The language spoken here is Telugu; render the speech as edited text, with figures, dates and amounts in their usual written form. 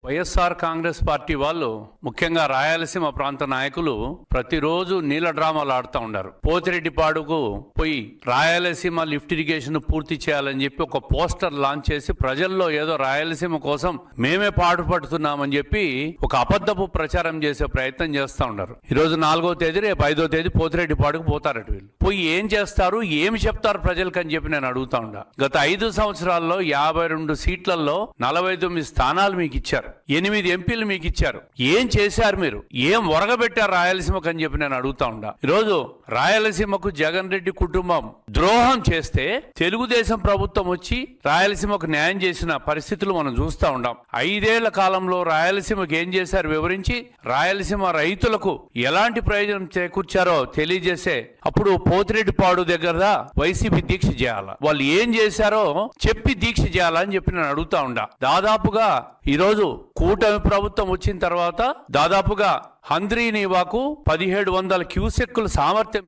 వైఎస్ఆర్ కాంగ్రెస్ పార్టీ వాళ్ళు ముఖ్యంగా రాయలసీమ ప్రాంత నాయకులు ప్రతిరోజు నీళ్ళ డ్రామాలు ఆడుతూ ఉన్నారు. పోతిరెడ్డిపాడుకు పోయి రాయలసీమ లిఫ్ట్ ఇరిగేషన్ పూర్తి చేయాలని చెప్పి ఒక పోస్టర్ లాంచ్ చేసి ప్రజల్లో ఏదో రాయలసీమ కోసం మేమే పాటుపడుతున్నామని చెప్పి ఒక అబద్ధపు ప్రచారం చేసే ప్రయత్నం చేస్తూ ఉన్నారు. ఈరోజు 4వ తేదీ రేపు 5వ తేదీ పోతిరెడ్డిపాడుకు పోతారట. వీళ్ళు పోయి ఏం చేస్తారు, ఏమి చెప్తారు ప్రజలకు అని చెప్పి నేను అడుగుతా ఉండా. గత 5 సంవత్సరాల్లో 52 సీట్లలో 49 స్థానాలు మీకు ఇచ్చారు, 8 ఎంపీలు మీకు ఇచ్చారు. ఏం చేశారు మీరు? ఏం ఒరగబెట్టారు రాయలసీమకు అని చెప్పి నేను అడుగుతా ఉండా. ఈరోజు రాయలసీమకు జగన్ రెడ్డి కుటుంబం ద్రోహం చేస్తే తెలుగుదేశం ప్రభుత్వం వచ్చి రాయలసీమకు న్యాయం చేసిన పరిస్థితులు మనం చూస్తూ ఉన్నాం. 5 ఏళ్ల కాలంలో రాయలసీమకు ఏం చేశారు వివరించి, రాయలసీమ రైతులకు ఎలాంటి ప్రయోజనం చేకూర్చారో తెలియజేసే అప్పుడు పోతిరెడ్డిపాడు దగ్గర వైసీపీ దీక్ష చేయాల. వాళ్ళు ఏం చేశారో చెప్పి దీక్ష చేయాలని చెప్పి నేను అడుగుతా ఉండా. దాదాపుగా ఈరోజు కూటమి ప్రభుత్వం వచ్చిన తర్వాత దాదాపుగా హంద్రీ నీవాకు 1700 క్యూసెక్కుల సామర్థ్యం